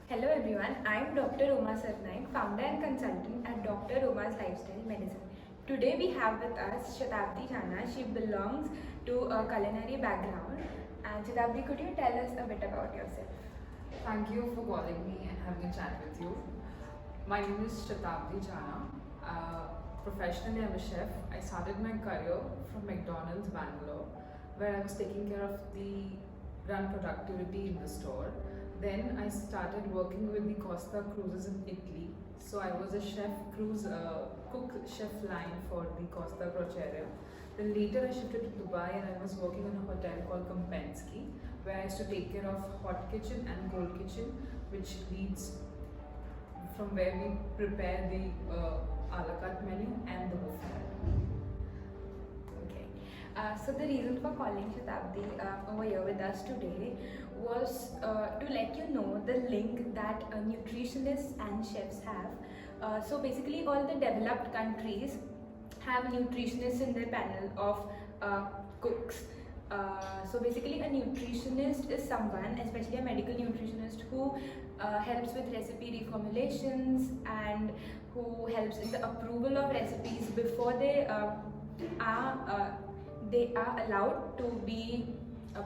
Hello everyone, I am Dr. Uma Sarnaik, founder and consultant at Dr. Uma's Lifestyle Medicine. Today we have with us Shatabdi Jana. She belongs to a culinary background. And Shatabdi, could you tell us a bit about yourself? Thank you for calling me and having a chat with you. My name is Shatabdi Jana. Professionally, I'm a chef. I started my career from McDonald's Bangalore, where I was taking care of the run productivity in the store. Then I started working with the Costa Cruises in Italy. So I was a cook chef line for the Costa Crociere. Then later I shifted to Dubai and I was working in a hotel called Kompensky, where I used to take care of hot kitchen and cold kitchen, which leads from where we prepare the a la carte menu and the buffet. Okay. So the reason for calling Shatabdi over here with us today was to let you know the link that nutritionists and chefs have. So basically, all the developed countries have nutritionists in their panel of cooks. So basically, a nutritionist is someone, especially a medical nutritionist, who helps with recipe reformulations and who helps in the approval of recipes before are they are allowed to be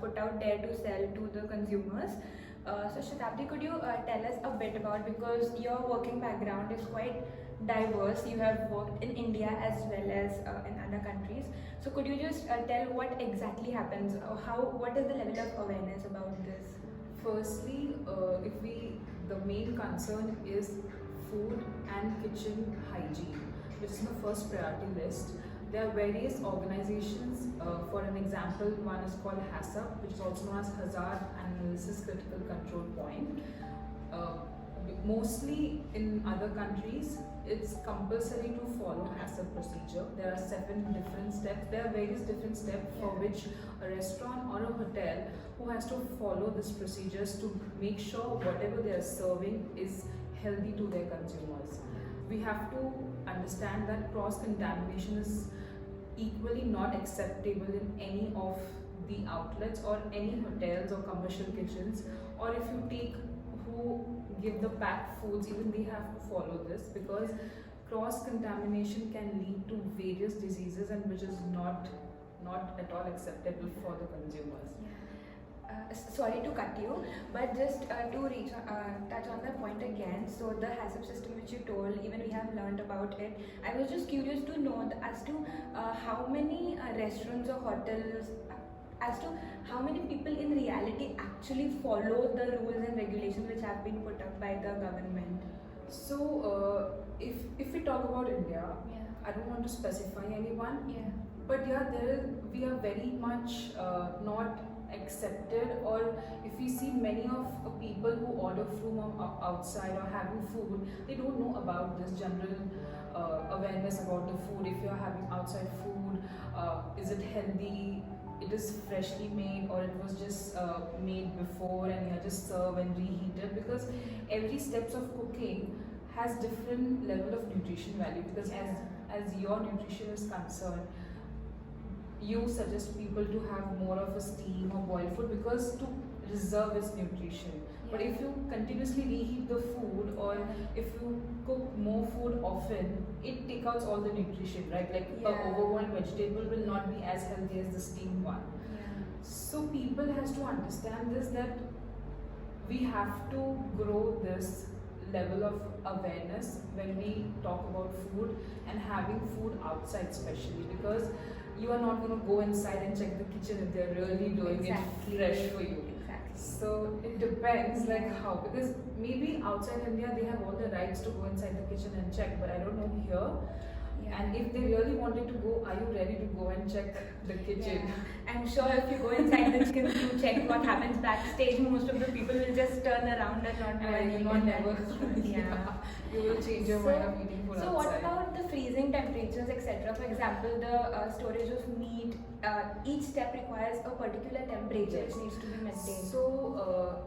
put out there to sell to the consumers. So Shatabdi, could you tell us a bit about, because your working background is quite diverse. You have worked in India as well as in other countries. So could you just tell what exactly happens? What is the level of awareness about this? Firstly, the main concern is food and kitchen hygiene, which is the first priority list. There are various organizations. For an example, one is called HACCP, which is also known as Hazard Analysis Critical Control Point. Mostly in other countries, it's compulsory to follow HACCP procedure. There are 7 different steps. There are various different steps for which a restaurant or a hotel who has to follow these procedures to make sure whatever they are serving is healthy to their consumers. We have to understand that cross contamination is equally not acceptable in any of the outlets or any hotels or commercial kitchens, or if you take who give the packed foods, even they have to follow this, because cross contamination can lead to various diseases and which is not at all acceptable for the consumers. Sorry to cut you, but just touch on that point again. So the HACCP system which you told, even we have learned about it. I was just curious to know as to how many restaurants or hotels, as to how many people in reality actually follow the rules and regulations which have been put up by the government. So, if we talk about India, Yeah. I don't want to specify anyone, Yeah. but yeah, we are very much not accepted. Or if we see many of people who order from outside or having food, they don't know about this general awareness about the food. If you're having outside food, is it healthy? It is freshly made, or it was just made before and you just serve and reheat it, because every steps of cooking has different level of nutrition value. Because as your nutrition is concerned, you suggest people to have more of a steam or boiled food because to reserve its nutrition. But if you continuously reheat the food, or if you cook more food often, it takes out all the nutrition, right? Like a overboiled vegetable will not be as healthy as the steamed one. So people has to understand this, that we have to grow this level of awareness when we talk about food and having food outside, especially because you are not going to go inside and check the kitchen if they're really doing it fresh for you. So it depends like how, because maybe outside India they have all the rights to go inside the kitchen and check, but I don't know here. And if they really wanted to go, are you ready to go and check the kitchen? I'm sure if you go inside the kitchen to check what happens backstage, most of the people will just turn around and not do anything. You will change your mind of eating food So outside. what about the freezing temperatures, etc.? For example, the storage of meat, each step requires a particular temperature which needs to be maintained. So,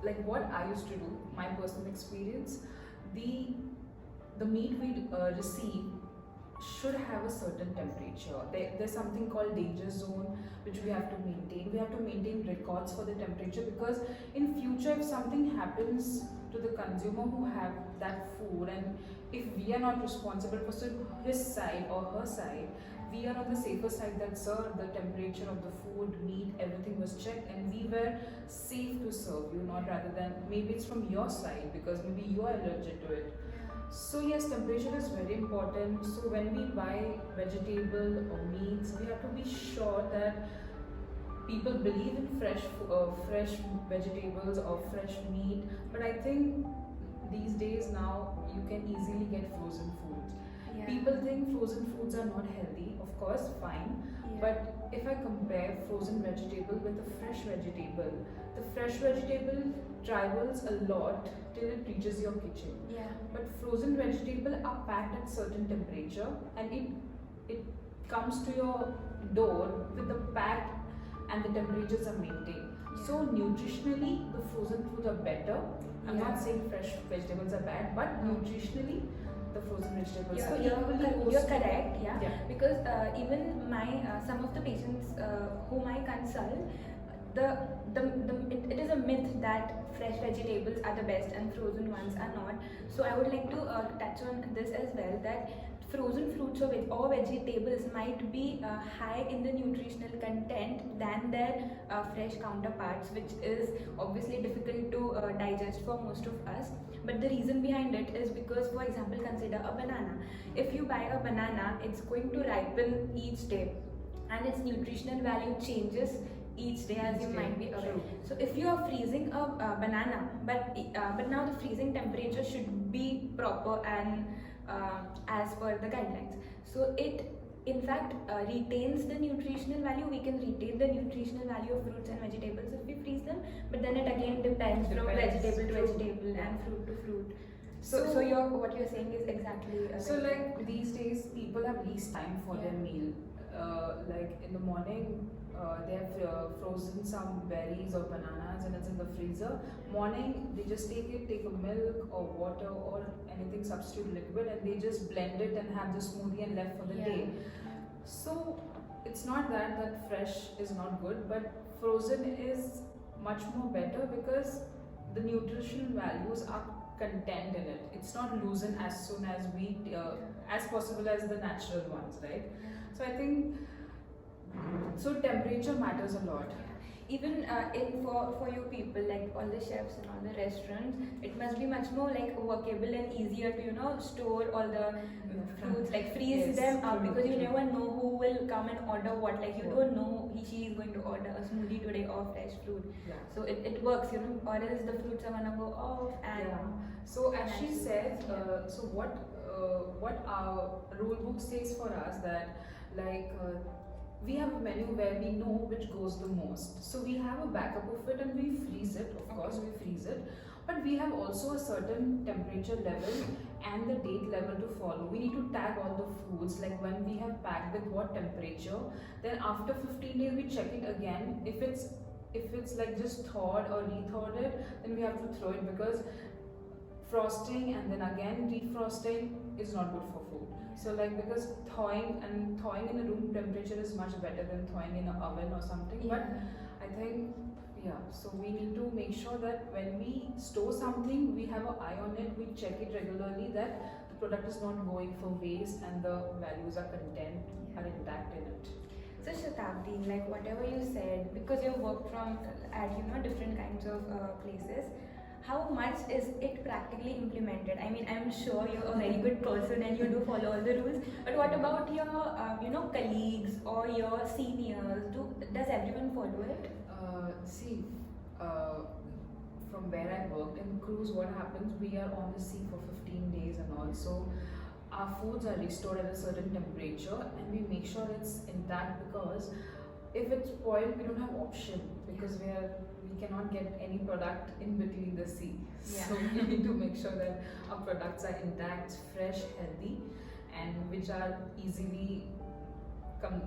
like what I used to do, my personal experience, the meat we receive should have a certain temperature. There's something called danger zone which we have to maintain. We have to maintain records for the temperature, because in future if something happens to the consumer who have that food, and if we are not responsible for his side or her side, we are on the safer side that, sir, the temperature of the food, meat, everything was checked and we were safe to serve you, not rather than maybe it's from your side because maybe you are allergic to it. So yes, temperature is very important. So when we buy vegetable or meats, we have to be sure that people believe in fresh vegetables or fresh meat. But I think these days now you can easily get frozen foods. Yeah. People think frozen foods are not healthy. Of course, fine. Yeah. But if I compare frozen vegetable with a fresh vegetable, the fresh vegetable travels a lot till it reaches your kitchen. Yeah. But frozen vegetable are packed at certain temperature, and it comes to your door with the packed and the temperatures are maintained. So nutritionally, the frozen foods are better. I'm Yeah. not saying fresh vegetables are bad, but nutritionally, the frozen vegetables. Yeah, So you're, equally you're goes to- correct, yeah. Yeah. Because even my some of the patients whom I consult, it is a myth that fresh vegetables are the best and frozen ones are not. So I would like to touch on this as well, that frozen fruits or vegetables might be high in the nutritional content than their fresh counterparts, which is obviously difficult to digest for most of us. But the reason behind it is because, for example, consider a banana. If you buy a banana, it's going to ripen each day and its nutritional value changes each day, as Each you day, might be aware. true. So if you are freezing a banana, but now the freezing temperature should be proper and as per the guidelines. So it in fact retains the nutritional value. We can retain the nutritional value of fruits and vegetables if we freeze them, but then it again depends from Depends, vegetable to true. vegetable and fruit to fruit. So- So what you're saying is exactly So right. like these days, people have least time for their Yeah. meal. Like in the morning, they have frozen some berries or bananas and it's in the freezer. Morning, they just take a milk or water or anything substitute liquid, and they just blend it and have the smoothie and left for the Yeah. day. So it's not that fresh is not good, but frozen is much more better because the nutritional values are contained in it. It's not loosened as soon as we as possible as the natural ones, right? So I think so temperature matters a lot. Even for you people, like all the chefs and all the restaurants, it must be much more like workable and easier to store all the fruits, like freeze Yes, them up, true, because you true. never know who will come and order what. Like you What. don't know she is going to order a smoothie today or fresh fruit. Yeah. So it works, or else the fruits are gonna go off and Yeah. So as she Nice. said, Yeah. so what our rule book says for us, that like we have a menu where we know which goes the most. So we have a backup of it and we freeze it. Of course, we freeze it, but we have also a certain temperature level and the date level to follow. We need to tag all the foods, like when we have packed with what temperature. Then after 15 days, we check it again. If it's like just thawed or rethawed it, then we have to throw it, because frosting and then again defrosting is not good for food. So like, because thawing in a room temperature is much better than thawing in an oven or something. But I think, yeah, so we need to make sure that when we store something, we have an eye on it, we check it regularly, that the product is not going for waste and the values are content are intact in it. So Shatabdi, like whatever you said, because you work from at different kinds of places, how much is it practically implemented? I mean, I'm sure you're a very good person and you do follow all the rules. But what about your colleagues or your seniors? Does everyone follow it? See, from where I worked in cruise, what happens? We are on the sea for 15 days, and also our foods are restored at a certain temperature, and we make sure it's intact, because if it's spoiled, we don't have option, because we cannot get any product in between the sea. Yeah. So we need to make sure that our products are intact, fresh, healthy, and which are easily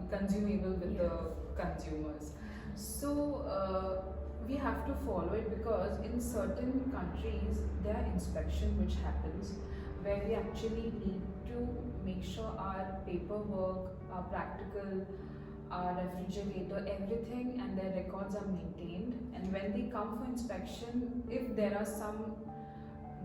consumable with the consumers. So we have to follow it, because in certain countries there are inspection which happens where we actually need to make sure our paperwork, our practical, our refrigerator, everything and their records are maintained. And when they come for inspection, if there are some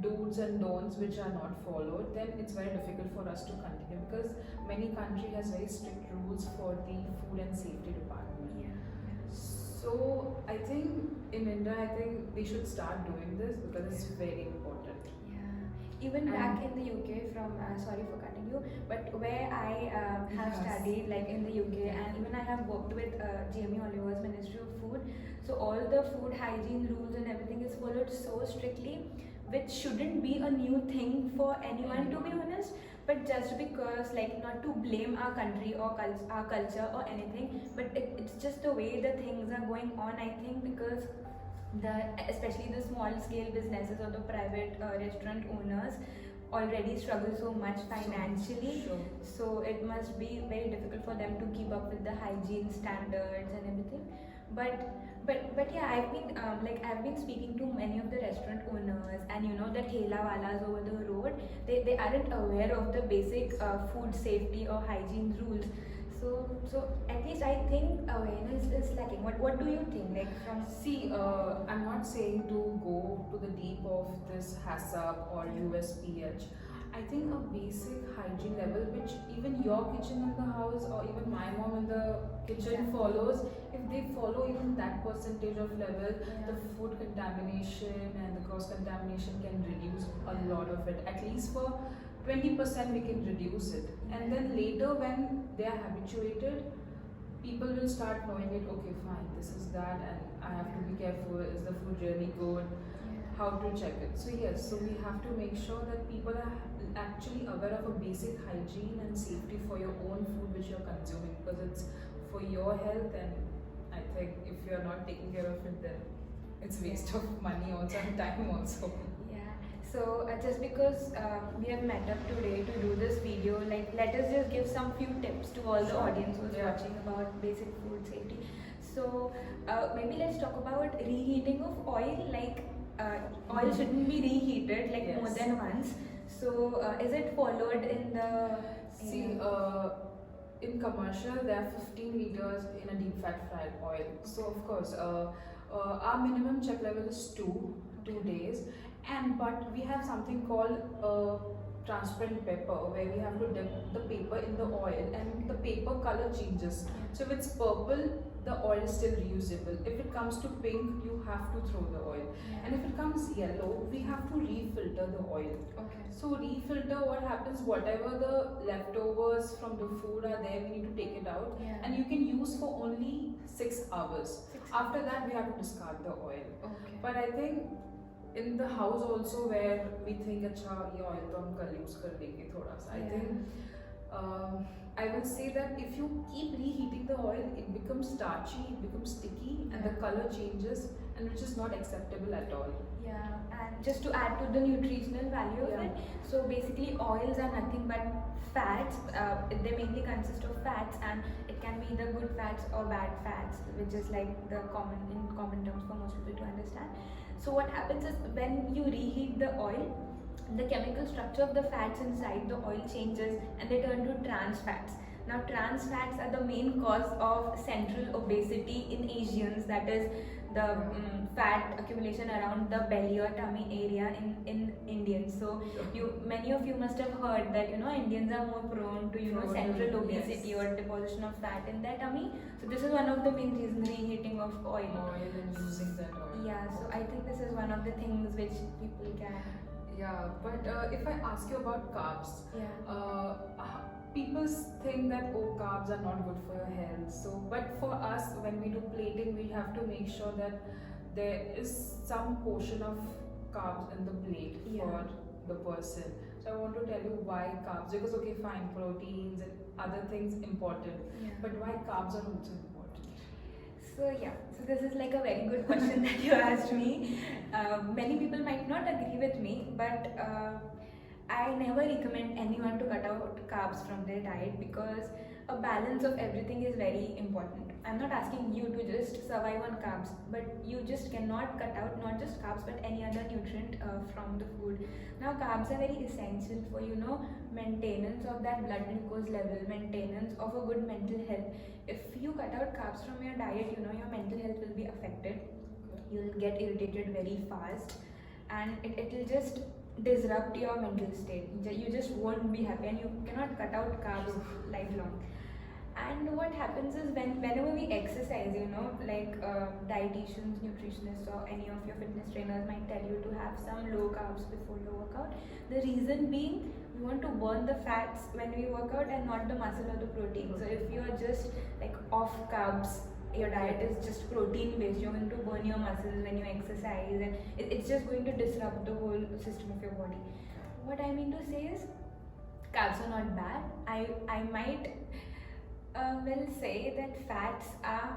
do's and don'ts which are not followed, then it's very difficult for us to continue, because many country has very strict rules for the food and safety department. Yeah. So I think in India, I think they should start doing this because it's very important. Yeah. Even back in the UK, from sorry for cutting you, but where I have Yes. studied, like in the UK, and even I have worked with Jamie Oliver's Ministry of Food. So all the food hygiene rules and everything is followed so strictly, which shouldn't be a new thing for anyone, to be honest. But just because, like, not to blame our country or our culture or anything, but it's just the way the things are going on, I think, because especially the small scale businesses or the private restaurant owners already struggle so much financially. Sure. So it must be very difficult for them to keep up with the hygiene standards and everything. But yeah, I've been speaking to many of the restaurant owners, and you know, the thela walas over the road, they aren't aware of the basic food safety or hygiene rules. So at least I think awareness is lacking. What do you think? Like, from See, I'm not saying to go to the deep of this HACCP or USPH. I think a basic hygiene level, which even your kitchen in the house or even my mom in the kitchen Exactly. follows, if they follow even that percentage of level, Yeah. the food contamination and the cross contamination can reduce a lot of it. At least for 20% we can reduce it. And then later when they are habituated, people will start knowing it, okay fine, this is that and I have to be careful, is the food really good, how to check it. So yes, so we have to make sure that people are actually aware of a basic hygiene and safety for your own food which you're consuming, because it's for your health. And I think if you're not taking care of it, then it's waste of money also and time also. Yeah. So just because we have met up today to do this video, like, let us just give some few tips to all the Sure. audience who's Yeah. watching about basic food safety. So maybe let's talk about reheating of oil. Like, oil shouldn't be reheated like more Yes. than once. So is it followed in the? See, in commercial, there are 15 liters in a deep fat fried oil. So of course, our minimum check level is two days, and but we have something called transparent paper, where we have to dip the paper in the oil, and the paper color changes. So if it's purple, the oil is still reusable. If it comes to pink, you have to throw the oil, and if it comes yellow, we have to refilter the oil. Okay. So refilter, what happens, whatever the leftovers from the food are there, we need to take it out, Yeah. and you can use for only 6 hours. 6 After that, we have to discard the oil. Okay. But I think in the house also, where we think, अच्छा ये oil तो हम कल use कर लेंगे थोड़ा सा. I Yeah. think I will say that if you keep reheating the oil, it becomes starchy, it becomes sticky, and the Yeah. color changes, and which is not acceptable at all. Yeah, and just to add to the nutritional value of Yeah. it, so basically oils are nothing but fats. They mainly consist of fats, and it can be either good fats or bad fats, which is like the common terms for most people to understand. So what happens is, when you reheat the oil, the chemical structure of the fats inside the oil changes and they turn to trans fats. Now, trans fats are the main cause of central obesity in Asians, that is the fat accumulation around the belly or tummy area in Indians. So many of you must have heard that, you know, Indians are more prone to, you know, Prone to, central obesity yes. or deposition of fat in their tummy. So this is one of the main reasons, reheating of oil. Oil and using that oil. Yeah, so I think this is one of the things which people can. Yeah, but if I ask you about carbs, Yeah. people think that, oh, carbs are not good for your health. So, but for us, when we do plating, we have to make sure that there is some portion of carbs in the plate Yeah. for the person. So I want to tell you why carbs, because okay, fine, proteins and other things important, Yeah. but why carbs are also important. So yeah, so this is like a very good question that you asked me. Many people might not agree with me, but I never recommend anyone to cut out carbs from their diet, because a balance of everything is very important. I'm not asking you to just survive on carbs, but you just cannot cut out not just carbs but any other nutrient from the food. Now, carbs are very essential for maintenance of that blood glucose level, maintenance of a good mental health. If you cut out carbs from your diet, your mental health will be affected. You'll get irritated very fast, and it will just disrupt your mental state. You just won't be happy, and you cannot cut out carbs lifelong. And what happens is whenever we exercise, like dietitians, nutritionists, or any of your fitness trainers might tell you to have some low carbs before your workout. The reason being, we want to burn the fats when we work out and not the muscle or the protein. So if you're just like off carbs, your diet is just protein based, you're going to burn your muscles when you exercise, and it's just going to disrupt the whole system of your body. What I mean to say is, carbs are not bad. I might will say that fats are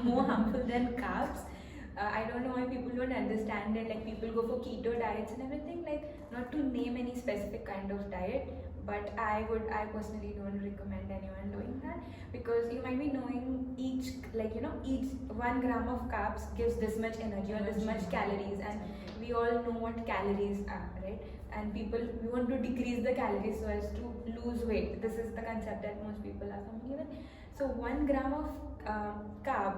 more harmful than carbs. I don't know why people don't understand it. Like, people go for keto diets and everything. Like, not to name any specific kind of diet, but I personally don't recommend anyone doing that, because you might be knowing each 1 gram of carbs gives this much energy or this much calories, and we all know what calories are, right? And we want to decrease the calories so as to lose weight. This is the concept that most people are familiar with. So 1 gram of carb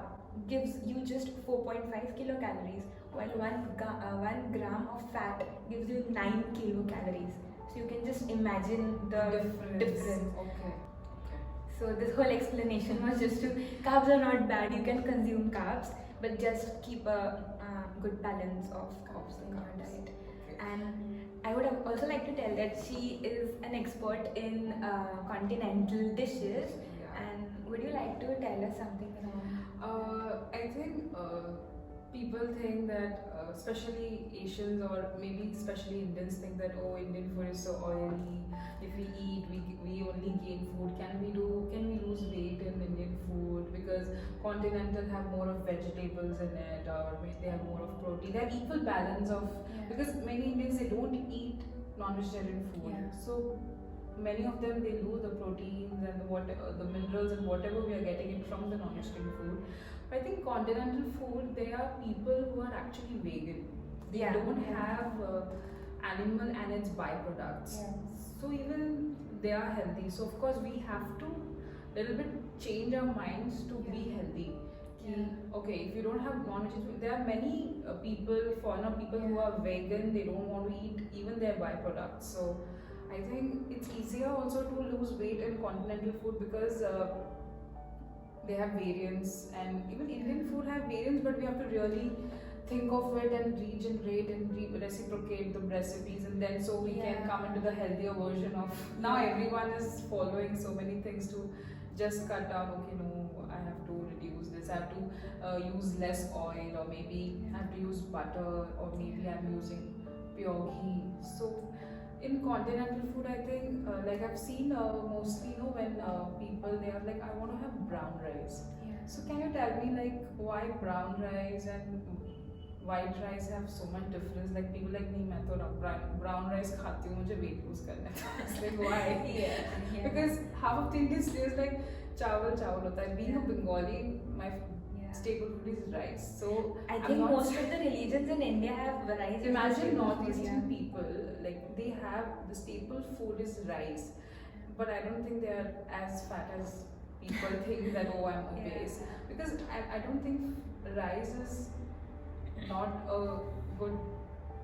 gives you just 4.5 kilocalories, while 1 gram of fat gives you 9 kilocalories. So you can just imagine the difference. Okay. So this whole explanation was just to, carbs are not bad. You can consume carbs, but just keep a good balance of carbs in your diet. And I would have also like to tell that she is an expert in continental dishes. And would you like to tell us something around? I think people think that, especially Asians or maybe especially Indians, think that, oh, Indian food is so oily. If we eat, we only gain food. Can we lose weight in Indian food? Because continental have more of vegetables in it, or maybe they have more of protein. They have equal balance of, because many Indians, they don't eat non-vegetarian food. So many of them, they lose the proteins and the minerals and whatever we are getting it from the non-vegetarian food. But I think continental food, there are people who are actually vegan. They don't have animal and its byproducts. So even they are healthy. So of course we have to little bit change our minds to be healthy. Okay, if you don't have non-vegetarian, there are many foreigner people who are vegan. They don't want to eat even their byproducts. So I think it's easier also to lose weight in continental food, because they have variants, and even Indian food have variants, but we have to really think of it and regenerate and reciprocate the recipes, and then so we can come into the healthier version of, now everyone is following so many things to just cut down. Okay, no, I have to reduce this, I have to use less oil, or maybe I have to use butter, or maybe I'm using pure ghee. So in continental food, I think like I've seen mostly when people, they are like, I want to have brown rice. So can you tell me, like, why brown rice and white rice have so much difference? Like, people like me, मैं तो brown rice खाती हूँ, मुझे weight lose करना है. It's like, why? Because half of the Indians taste like chawal होता है. Being a Bengali, my staple food is rice. So I think most of the religions in India have rice. Imagine Northeastern people, like, they have the staple food is rice, but I don't think they are as fat as people think that, oh, I'm obese. Because I don't think rice is not a good.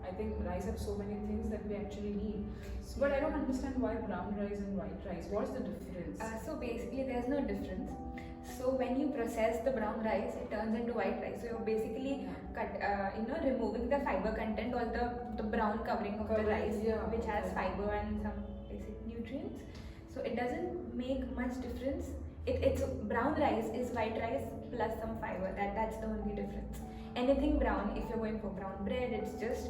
I think rice have so many things that we actually need. So, but I don't understand why brown rice and white rice. What's the difference? So basically, there's no difference. So when you process the brown rice, it turns into white rice. So you're basically removing the fiber content, or the brown covering of the rice, which has fiber and some basic nutrients. So it doesn't make much difference. It's brown rice is white rice plus some fiber. That's the only difference. Anything brown, if you're going for brown bread, it's just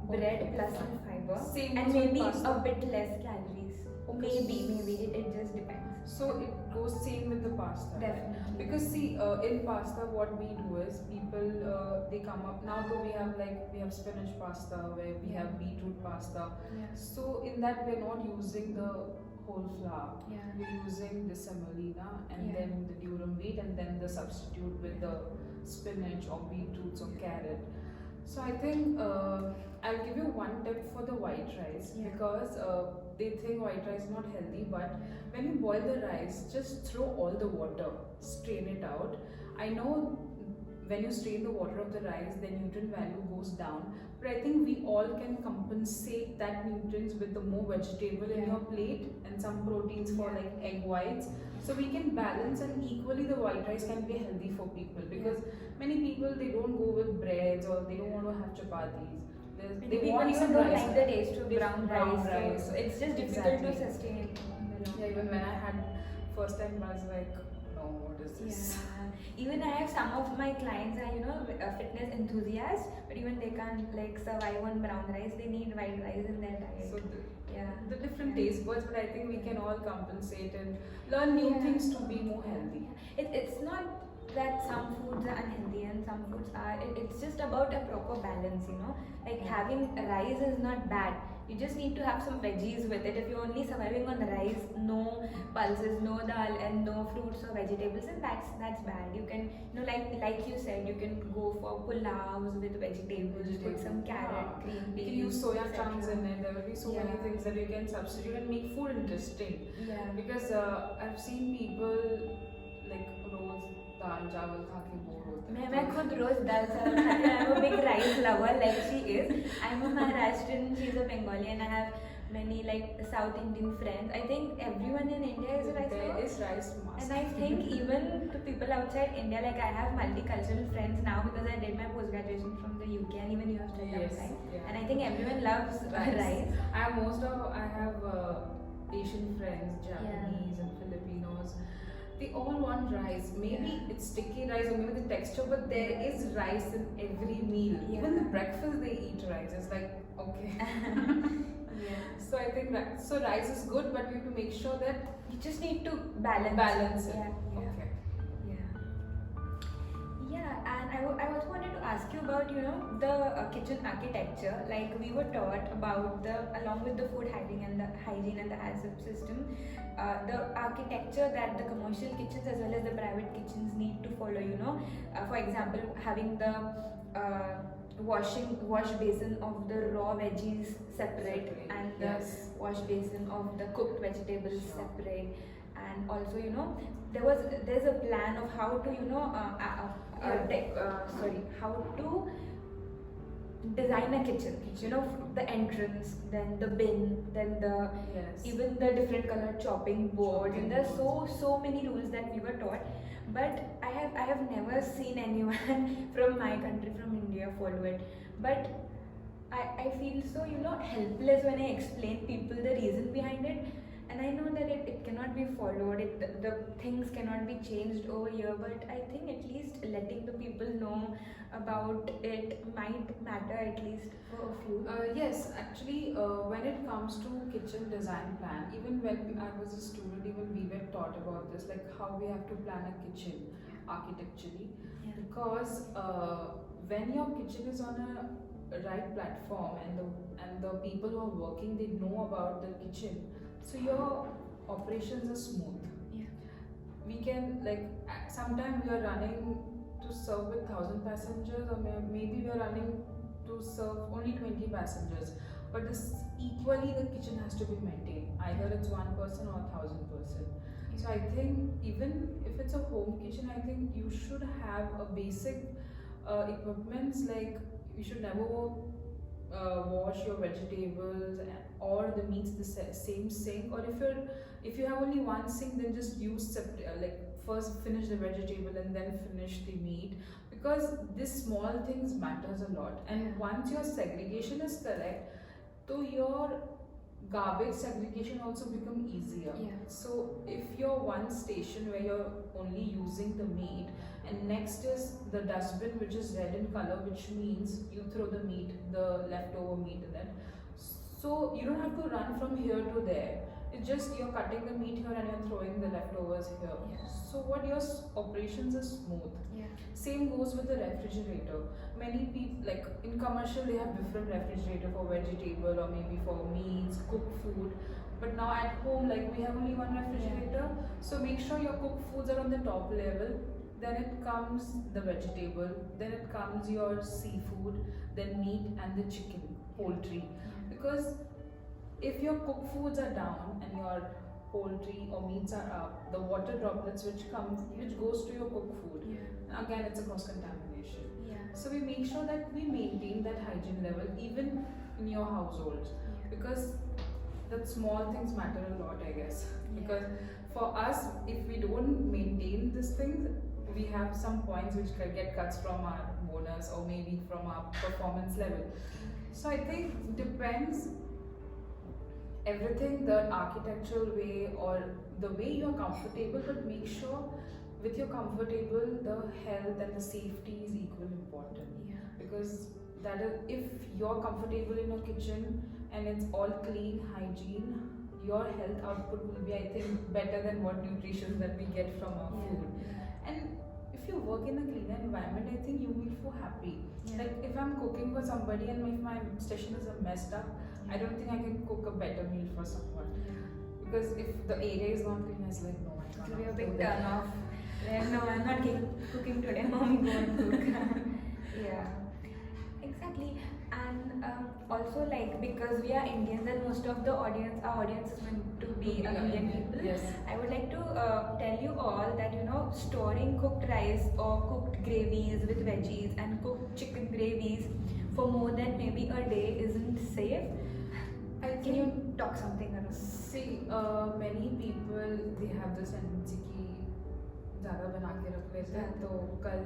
bread plus some fiber, and maybe a bit less calories. Maybe it just depends. So it goes same with the pasta. Definitely. Because see, in pasta, what we do is people they come up now. Though we have spinach pasta, where we have beetroot pasta. So in that we're not using the whole flour. Yeah. You're using the semolina and Yeah. then the durum wheat and then the substitute with the spinach or beetroots or carrot. So I think I'll give you one tip for the white rice Yeah. because they think white rice is not healthy, but when you boil the rice, just throw all the water, strain it out. I know when you strain the water of the rice, the nutrient value goes down, but I think we all can compensate that nutrients with the more vegetable in Yeah. your plate and some proteins for Yeah. like egg whites. So we can balance, and equally the white rice can be healthy for people because many people they don't go with breads or they don't want to have chapatis. Many They people want even some don't rice. like the taste of brown rice. rice. So it's just difficult to Exactly. sustain. Yeah, even when I had first time, I was like, no, what is this? Yeah. Even I have some of my clients are fitness enthusiasts, but even they can't like survive on brown rice. They need white rice in their diet. So Yeah. the different Yeah. taste buds, but I think we can all compensate and learn new Yeah. things to be more healthy. It's not that some foods are unhealthy and some foods are. It's just about a proper balance, Like having rice is not bad. You just need to have some veggies with it. If you're only surviving on rice, no pulses, no dal, and no fruits or vegetables, then that's bad. You can, like you said, you can go for pulavs with vegetables, put some carrot, Yeah. green You beans. can use soya etc. chunks in it. There will be so many Yeah. things that you can substitute and make food interesting. Yeah. Because I've seen people like रोज दाल चावल खा के bore होते हैं. मैं खुद रोज दाल चावल खाती हूँ. I'm a big rice lover like she is. I'm a Maharashtrian, she's a Bengali, and I have many like South Indian friends. I think everyone in India is a rice There lover. is rice must. And I think even to people outside India, like I have multicultural friends now because I did my post graduation from the UK, and even you have studied Yes, outside. yeah. And I think everyone loves rice. I have Asian friends, Japanese and Filipinos. They all want rice. Maybe Yeah. it's sticky rice or maybe the texture, but there is rice in every meal. Yeah. Even the breakfast they eat rice. It's like okay. Yeah. So I think rice is good, but we have to make sure that You just need to balance. balance it. Yeah. Yeah. Okay. Yeah, and I also wanted to ask you about the kitchen architecture. Like we were taught about along with the food hygiene and the HACCP system, the architecture that the commercial kitchens as well as the private kitchens need to follow. For example, having the wash basin of the raw veggies separate and the Yes. wash basin of the cooked vegetables Sure. separate. And also, there's a plan of how to how to design a kitchen. The entrance, then the bin, then the Yes. even the different color chopping boards, and there's so many rules that we were taught. But I have never seen anyone from my country, from India, follow it. But I feel so helpless when I explain people the reason behind it. And I know that it cannot be followed, the things cannot be changed over here, but I think at least letting the people know about it might matter, at least for a few. Yes, actually, when it comes to kitchen design plan, even when I was a student, even we were taught about this, like how we have to plan a kitchen architecturally. Yeah. Because when your kitchen is on a right platform and the people who are working they know about the kitchen, so your operations are smooth. Yeah. We can sometimes we are running to serve with 1,000 passengers, or maybe we are running to serve only 20 passengers, but this equally the kitchen has to be maintained, either it's one person or 1,000 person. So I think even if it's a home kitchen, I think you should have a basic equipments, like you should never wash your vegetables or the meats the same sink, or if you have only one sink, then just use first finish the vegetable and then finish the meat, because these small things matters a lot. And Yeah. once your segregation is correct, so your garbage segregation also become easier. Yeah. So if you're one station where you're only using the meat, and next is the dustbin which is red in color, which means you throw the meat, the leftover meat in it. So you don't have to run from here to there. It's just you're cutting the meat here and you're throwing the leftovers here. Yeah. So what your operations is smooth. Yeah. Same goes with the refrigerator. Many people, like in commercial, they have different refrigerator for vegetable or maybe for meats, cooked food. But now at home, like we have only one refrigerator, so make sure your cooked foods are on the top level. Then it comes the vegetable, then it comes your seafood, then meat and the chicken, poultry. Because if your cooked foods are down and your poultry or meats are up, the water droplets which goes to your cooked food, and again it's a cross contamination. So we make sure that we maintain that hygiene level even in your households, because that small things matter a lot, I guess. Because for us, if we don't maintain these things, we have some points which can get cuts from our bonus or maybe from our performance level. So I think depends everything, the architectural way or the way you're comfortable, but make sure with your comfortable the health and the safety is equally important. Because that is, if you're comfortable in your kitchen and it's all clean hygiene, your health output will be, I think, better than what nutrition that we get from our food. And if you work in a cleaner environment, I think you will feel happy. Like if I'm cooking for somebody and if my station is messed up, I don't think I can cook a better meal for someone. Because if the area is not clean, it's like, no, I can't. It will be a do big that. turn off. Like, no, I'm not cooking today. Mommy, go and cook. Yeah, exactly. And also, like, because we are Indians and most of the audience, our audience is meant to be Indian people. Yes. I would like to tell you all that, you know, storing cooked rice or cooked gravies with veggies and cooked chicken gravies for more than maybe a day isn't safe. Can you talk something around? See, many people, they have this tendency कि ज़्यादा बना के रख लेते हैं, तो कल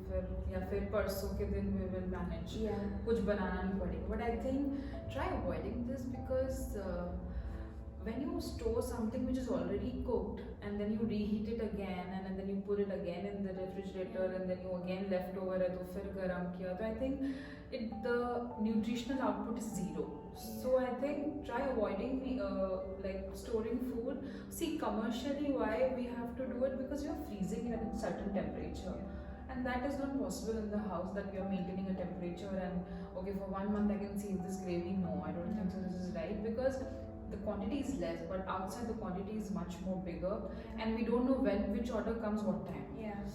फिर या फिर परसों के दिन we will manage. कुछ बनाना नहीं पड़ेगा. But I think try avoiding this, because when you store something which is already cooked and then you reheat it again and then you put it again in the refrigerator and then you again left over है तो फिर गरम किया, तो I think the nutritional output is zero. So I think try avoiding like storing food. See, commercially why we have to do it, because you're freezing it at a certain temperature. And that is not possible in the house, that we are maintaining a temperature and okay, for 1 month I can save this gravy. No, I don't think so. This is right, because the quantity is less, but outside the quantity is much more bigger, and we don't know which order comes what time.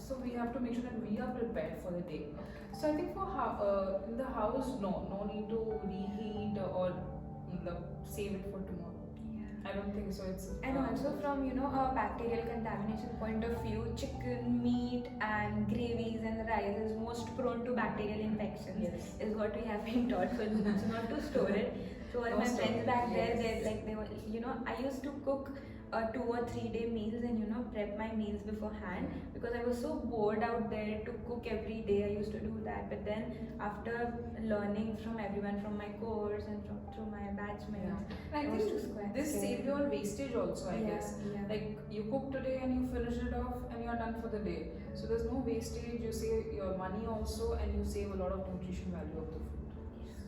So we have to make sure that we are prepared for the day. So I think for in the house, no need to reheat or save it for tomorrow. I don't think so. It's And also from, you know, a bacterial contamination point of view, chicken, meat and gravies and rice is most prone to bacterial infections. Is what we have been taught. So not to store it. So all my friends back there, they were, you know, I used to cook 2 or 3 day meals and, you know, prep my meals beforehand, because I was so bored out there to cook every day. I used to do that, but then after learning from everyone, from my course and through my batchmates, I think this saves your wastage also, I guess. Like you cook today and you finish it off and you're done for the day. So there's no wastage, you save your money also, and you save a lot of nutrition value of the food.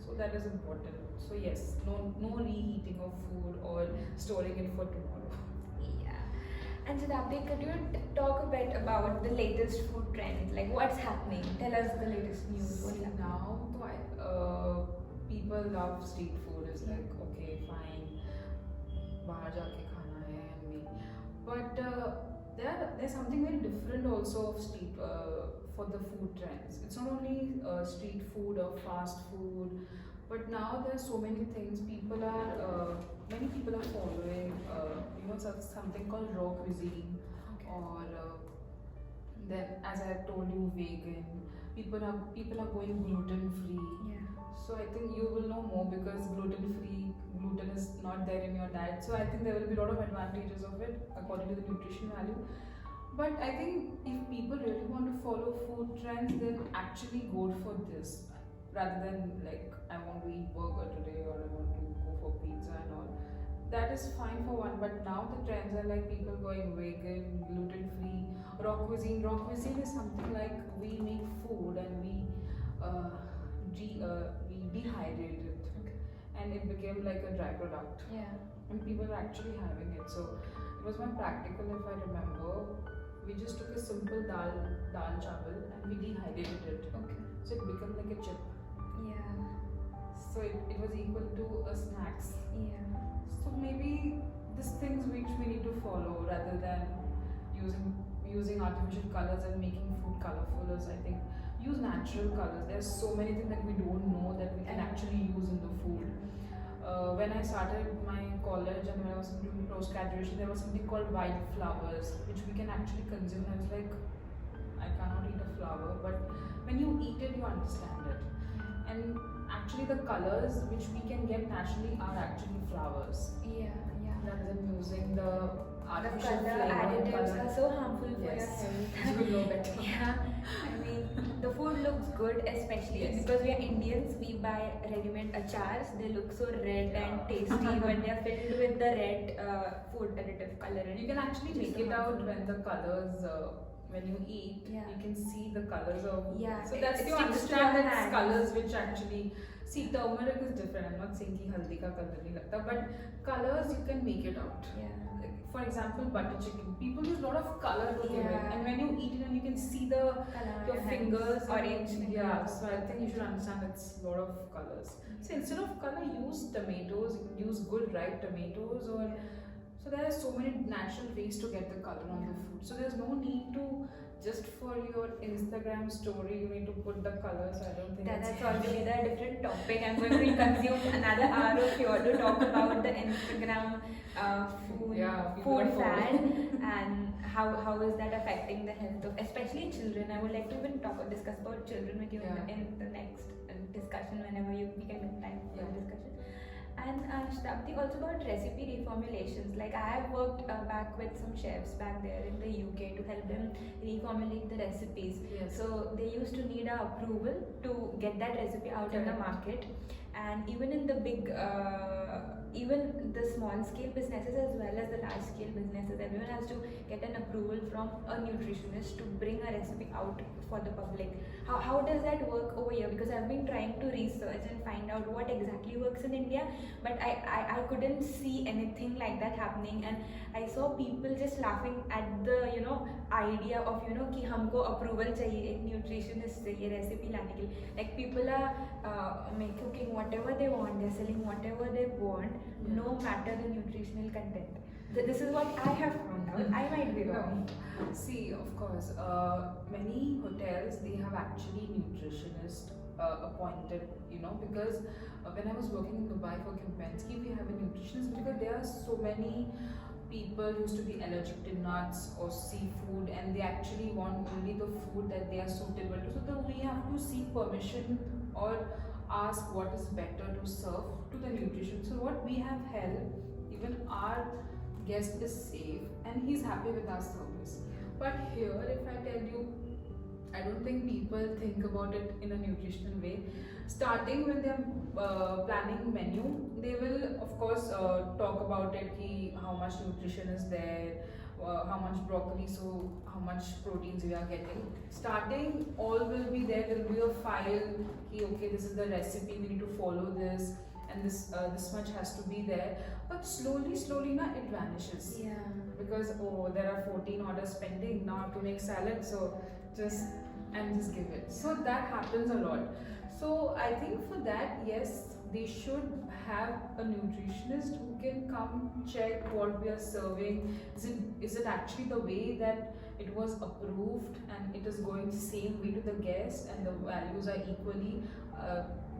So that is important. So yes, no reheating of food or storing it for tomorrow. And Shadabdi, could you talk a bit about the latest food trends? Like what's happening? Tell us the latest news. What's happening? Now, people love street food. It's like, okay, fine, बाहर जाके खाना है and me. But there's something very different also of street for the food trends. It's not only street food or fast food, but now there's so many things. Many people are following, something called raw cuisine, or then, as I told you, vegan. People are going gluten free. So I think you will know more, because gluten is not there in your diet. So I think there will be a lot of advantages of it according to the nutrition value. But I think if people really want to follow food trends, then actually go for this, rather than like, I want to eat burger today or I want to go for pizza and all. That is fine for one, but now the trends are like people going vegan, gluten free, raw cuisine. Raw cuisine is something like we make food and we dehydrate it, and it became like a dry product. And people are actually having it. So it was more practical, if I remember. We just took a simple dal chawal and we dehydrated it. So it became like a chip. So it was equal to a snacks. So maybe these things which we need to follow rather than using artificial colors and making food colorful. Is, I think, use natural colors. There's so many things that we don't know that we can actually use in the food. When I started my college and when I was doing post graduation, there was something called wildflowers, which we can actually consume. I was like, I cannot eat a flower, but when you eat it, you understand it. And actually, the colors which we can get naturally are actually flowers, Yeah, yeah. rather than using the The artificial color flavor. additives are so harmful for Yes. your health. You know better. Yeah, I mean, the food looks good, especially Yes. because we are Indians. We buy ready-made achars. They look so red and tasty when they are filled with the red food additive colorant. You can actually Which is make so it out harmful. when the colors, when you eat, Yeah. you can see the colors of. Yeah, So it- that's it you sticks to understand your that it's hands. colors which actually. See, turmeric is different. I'm not saying कि हल्दी का color नहीं लगता, but colors you can make it out. Yeah. Like, for example, butter chicken. People use a lot of color to give it, Yeah. and when you eat it, and you can see the Color on your your fingers hands, orange. Yeah, so I think you should understand it's a lot of colors. So instead of color, use tomatoes. Use good ripe tomatoes, or so there are so many natural ways to get the color on the food. So there's no need to just for your Instagram story you need to put the colors. I don't think That's it's altogether a different topic. I'm going to consume another hour of yours to talk about the Instagram food, Yeah, people food are following. fad and how is that affecting the health of especially children. I would like to even discuss about children with you Yeah. in the next discussion whenever we can make time for Yeah. discussion. And Shtabdi, also about recipe reformulations. Like I have worked back with some chefs back there in the UK to help them reformulate the recipes. Yes. So they used to need our approval to get that recipe out in the Correct. market. And even in the big, even the small scale businesses as well as the large scale businesses, everyone has to get an approval from a nutritionist to bring a recipe out for the public. How does that work over here? Because I've been trying to research and find out what exactly works in India, but I couldn't see anything like that happening. And I saw people just laughing at the idea of कि हमको approval चाहिए एक nutritionist चाहिए recipe लाने के लिए. Like people are cooking whatever they want, they're selling whatever they want, no matter the nutritional content. This is what I have found out. I might be wrong. See, of course, many hotels they have actually nutritionist appointed. Because when I was working in Dubai for Kempinski, we have a nutritionist because there are so many people used to be allergic to nuts or seafood, and they actually want only the food that they are suitable to. So we have to seek permission or ask what is better to serve to the nutrition. So what we have held, even our guest is safe and he's happy with our service. But here, if I tell you, I don't think people think about it in a nutritional way. Starting when they're planning menu, they will of course talk about it, how much nutrition is there, how much broccoli, so how much proteins we are getting. Starting, all will be there. There will be a file. Okay, this is the recipe. We need to follow this, and this much has to be there. But slowly, now it vanishes. Yeah. Because there are 14 orders pending. Now I have to make salad, so just give it. So that happens a lot. So I think for that, yes, they should have a nutritionist who can come check what we are serving. Is it actually the way that it was approved and it is going the same way to the guest and the values are equally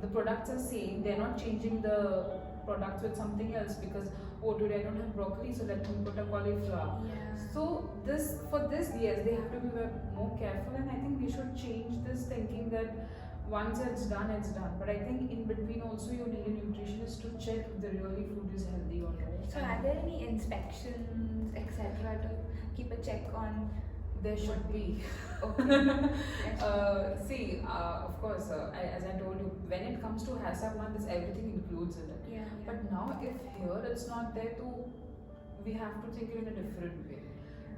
the products are same. They're not changing the products with something else because today I don't have broccoli, so let me put a cauliflower. Yeah. So for this, yes, they have to be more careful, and I think we should change this thinking that once it's done, it's done. But I think in between also you need a nutritionist to check if the really food is healthy or not. So are there any inspections, etc., to keep a check on? There should be. Okay. See, of course, as I told you, when it comes to HACCP month, everything includes in it. Yeah. But now, if here it's not there, we have to think it in a different way.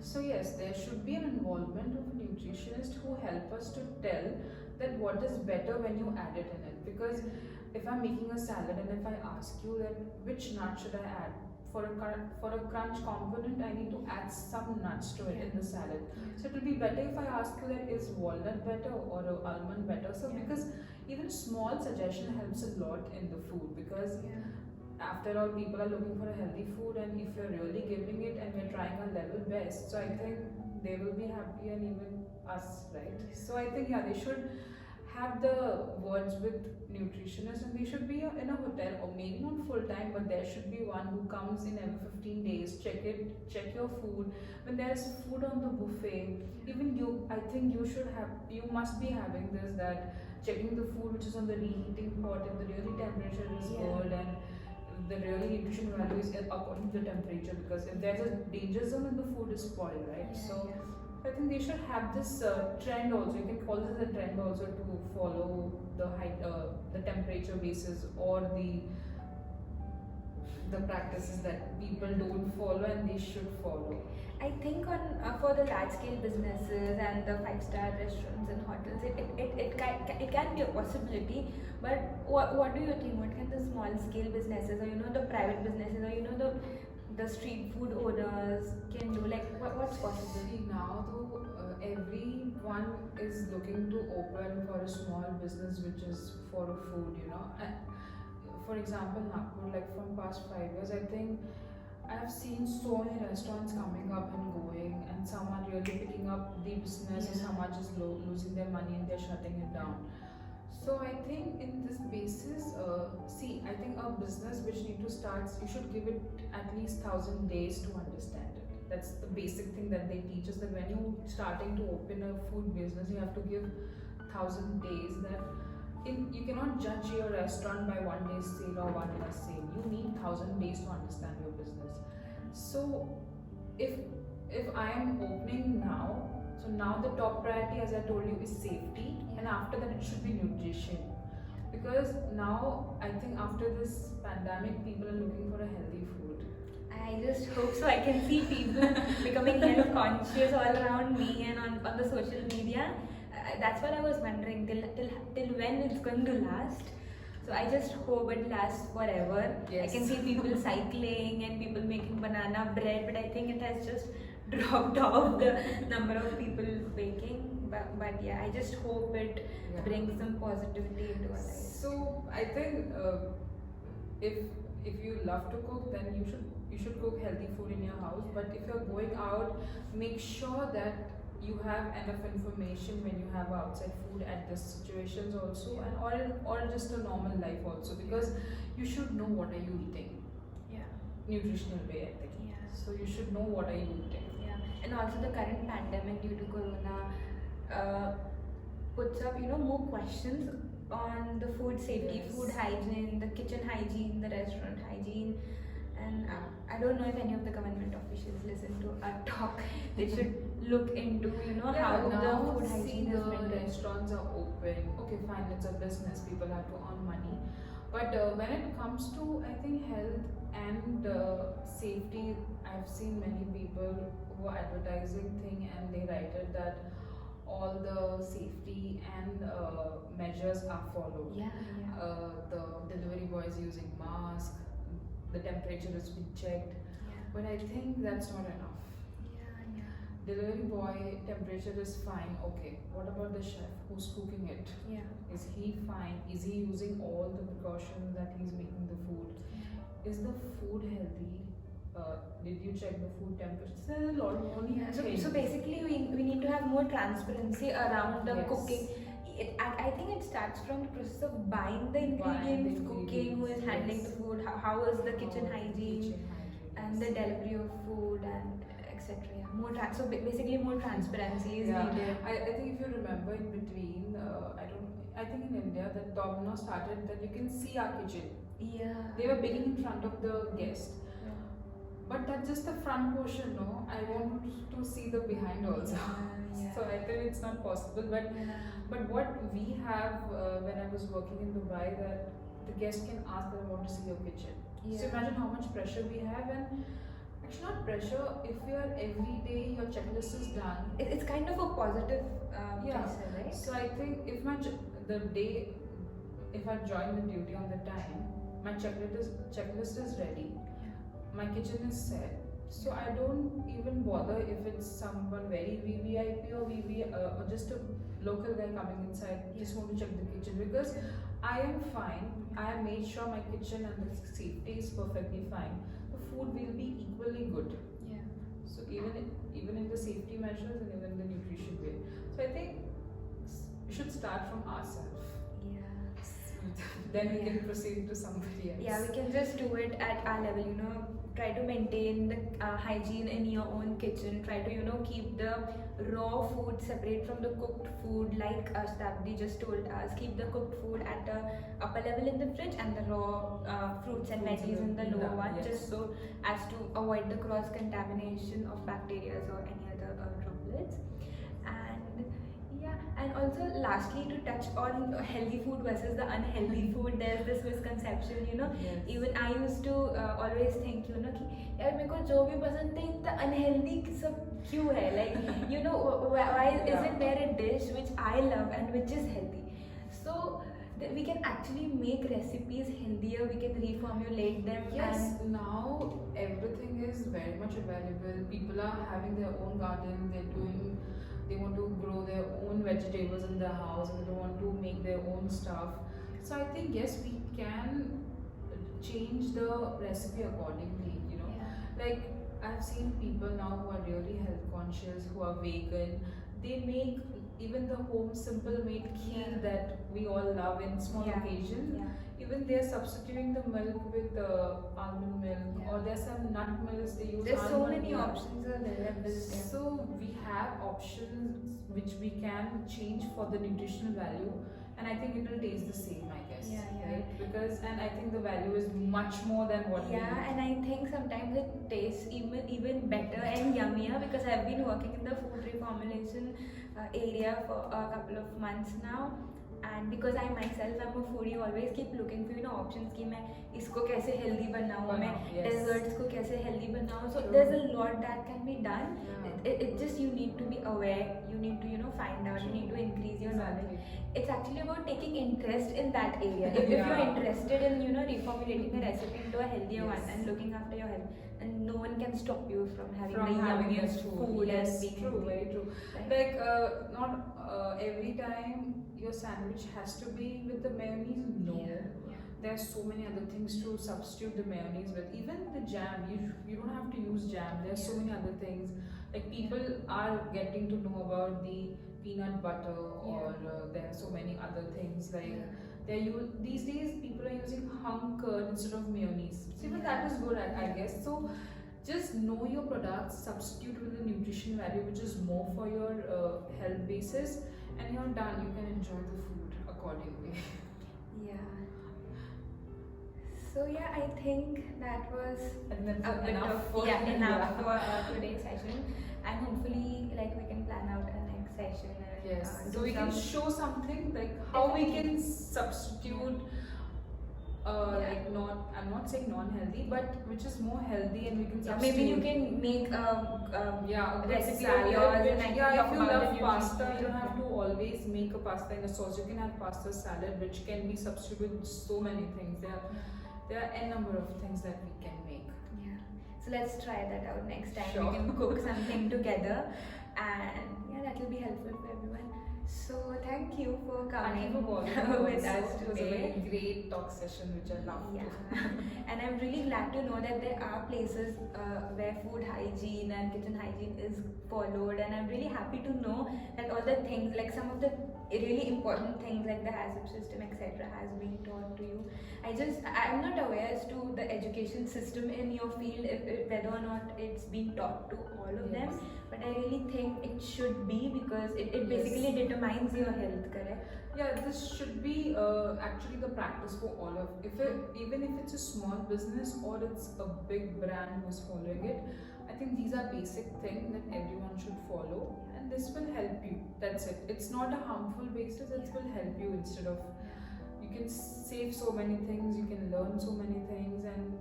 So yes, there should be an involvement of a nutritionist who help us to tell that what is better when you add it in it. Because if I'm making a salad and if I ask you that which nut should I add for a crunch component, I need to add some nuts to it in the salad. So it will be better if I ask you that is walnut better or a almond better. So because even small suggestion helps a lot in the food, because after all, people are looking for a healthy food, and if you're really giving it and we're trying our level best, so I think they will be happy, and even us, right? So I think, yeah, they should have the words with nutritionists, and they should be in a hotel, or maybe not full time, but there should be one who comes in every 15 days, check your food. When there's food on the buffet, even you, I think you must be having this, that checking the food which is on the reheating pot, if the really temperature is Yeah. good, and the really nutrition value is according to the temperature, because if there's a danger zone, then the food is spoiled, right? So I think they should have this trend also. You can call this a trend also, to follow the height, the temperature basis, or the practices that people don't follow and they should follow. I think on for the large scale businesses and the 5-star restaurants and hotels, it can be a possibility. But what do you think? What can the small scale businesses, or the private businesses, or the street food owners can do? Like what's possible? See, now though, everyone is looking to open for a small business which is for a food. And for example, Nagpur, like from past 5 years, I think I've seen so many restaurants coming up and going, and some are really picking up the business, and some are just losing their money and they're shutting it down. So I think in this basis, I think a business which need to start, you should give it at least 1,000 days to understand it. That's the basic thing that they teach us, that when you're starting to open a food business, you have to give 1,000 days. You cannot judge your restaurant by 1 day sale or 1 month sale. You need 1,000 days to understand your business. So if I am opening now, so now the top priority, as I told you, is safety, and after that it should be nutrition. Because now I think after this pandemic, people are looking for a healthy food. I just hope so. I can see people becoming health conscious all around me and on the social media. That's what I was wondering, till when it's going to last. So I just hope it lasts forever. Yes. I can see people cycling and people making banana bread, but I think it has just dropped off the number of people baking. But yeah, I just hope it brings some positivity into our lives. So I think if you love to cook, then you should cook healthy food in your house. But if you're going out, make sure that you have enough information when you have outside food at these situations also, and or just a normal life also, because you should know what are you eating. Yeah. Nutritional way, I think. Yeah. So you should know what are you eating. Yeah, and also the current pandemic due to corona puts up, more questions on the food safety, Yes. food hygiene, the kitchen hygiene, the restaurant hygiene, and I don't know if any of the government officials listen to our talk. They should look into, how the now food see, hygiene the is maintained. restaurants are open. Okay, fine, it's a business. People have to earn money. But when it comes to, I think, health and safety, I've seen many people who are advertising thing, and they write it that all the safety and measures are followed. Yeah, yeah. The delivery boy is using mask, the temperature is being checked, Yeah. but I think that's not enough. Yeah, yeah. Delivery boy temperature is fine, okay. What about the chef who's cooking it? Yeah. Is he fine? Is he using all the precautions that he's making the food? Is the food healthy? Did you check the food temperature? There's a lot more Yeah, so things. basically we need to have more transparency around the Yes. cooking. I think it starts from the process of buying the Buying the ingredients, cooking, who is ingredients, handling yes. the food, how is the kitchen hygiene, Kitchen hygiene, and the yes. delivery of food, and etc. Yeah, so basically more transparency is Yeah. needed. I think if you remember in between, I think in India that Domino's started that you can see our kitchen. Yeah. They were baking in front of the guest. But that's just the front portion, no? I want to see the behind also. Yeah. So I think it's not possible. But what we have when I was working in Dubai, that the guest can ask that I want to see your kitchen. So Yeah. imagine how much pressure we have, and actually not pressure. If you are every day your checklist is done. It's kind of a positive Yeah. pressure, right? So I think if if I join the duty on the time, my checklist is ready. My kitchen is set, so I don't even bother if it's someone very VVIP or or just a local guy coming inside. Just want to check the kitchen, because I am fine. I have made sure my kitchen and the safety is perfectly fine. The food will be equally good. Yeah. So even in the safety measures and even the nutrition way. So I think we should start from ourselves. Yeah. Then we Yeah. can proceed to somebody else. Yeah, we can just do it at our level, you know, try to maintain the hygiene in your own kitchen, try to, you know, keep the raw food separate from the cooked food, like Stabdi just told us, keep the cooked food at the upper level in the fridge and the raw fruits and Fruits veggies in the lower one, yes. just so as to avoid the cross contamination of bacteria or any other droplets. And yeah, and also lastly, to touch on healthy food versus the unhealthy food, there's this misconception, you know. Yes. Even I used to always think, you know, कि यार मेरे को जो भी पसंद है इतना unhealthy सब क्यों है, like you know, why isn't there a dish which I love and which is healthy? So that we can actually make recipes healthier, we can reformulate them. Yes, And now everything is very much available. People are having their own garden. They want to grow their own vegetables in their house, and they want to make their own stuff. So I think yes, we can change the recipe accordingly. You know, yeah. like I've seen people now who are really health conscious, who are vegan. They make even the home simple made kheer Yeah. that we all love in small Yeah. occasions. Yeah. Even they're substituting the milk with almond milk, Yeah. or there's some nut milks they use. There's so almond many milk. options available. Yeah. So we have options which we can change for the nutritional value, and I think it will taste the same, I guess. Yeah, yeah. Right? Because and I think the value is much more than what Yeah, we. and I think sometimes it tastes even better and yummier, because I've been working in the food reformulation area for a couple of months now, and because I myself am a foodie, always keep looking for, you know, options कि मैं इसको कैसे healthy बनाऊँ, मैं Yes. desserts को कैसे healthy बनाऊँ. So True. there's a lot that can be done. Yeah. It just, you need to be aware, you need to, you know, find out, you need to increase your knowledge. Exactly. It's actually about taking interest in that area. If you're Yeah. interested in, you know, reformulating a recipe into a healthier one Yes. and looking after your health, and no one can stop you from having From the having yummiest the food Yes, and being true, healthy. very true. Right? Like not every time your sandwich has to be with the mayonnaise. No. Yeah. There are so many other things to substitute the mayonnaise with. Even the jam, you don't have to use jam. There are so Yeah. many other things. Like people are getting to know about the peanut butter, or there are so many other things. Like these days people are using hung curd instead of mayonnaise. So even that is good, I guess. So just know your products, substitute with the nutrition value which is more for your health basis, and you're done. You can enjoy the food accordingly. Yeah. So yeah, I think that was And that's a bit enough of for enough for today's session, and hopefully, like, we can plan out a next session. And, Yes. do So we can some- show something like how we can substitute. Yeah. Like I'm not saying non-healthy, but which is more healthy, and we can Yeah, substitute. maybe you can make a Yeah, a good recipe of salad. yours, Which, and I can yeah, talk if you about love the pasta, you nutrition. don't have to always make a pasta in a sauce. You can have pasta salad, which can be substituted with so many things. There are n number of things that we can make. Yeah. So let's try that out next time. Sure. We can cook something together, and yeah, that will be helpful for everyone. So thank you for coming Thank you for calling with also. us It was a today. very great talk session, which I loved. Yeah, and I'm really glad to know that there are places where food hygiene and kitchen hygiene is followed, and I'm really happy to know that all the things, like some of the really important things like the HACCP system, etc., has been taught to you. I'm not aware as to the education system in your field, whether or not it's being taught to all of them, but I really think it should be, because it Yes. basically determines your health, correct? Yeah, this should be actually the practice for all of. Even if it's a small business or it's a big brand who's following it, I think these are basic things that everyone should follow, and this will help you. That's it. It's not a harmful basis. It will help you instead of. You can save so many things. You can learn so many things, and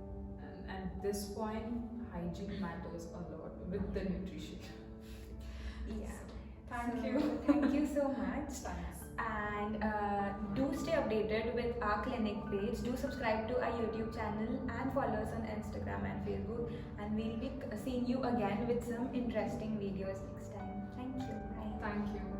at this point, hygiene matters a lot with the nutrition. Yeah. Thank So, you. Thank you so much. Thanks. And do stay updated with our clinic page. Do subscribe to our YouTube channel and follow us on Instagram and Facebook. And we'll be seeing you again with some interesting videos next time. Thank you. Bye. Thank you.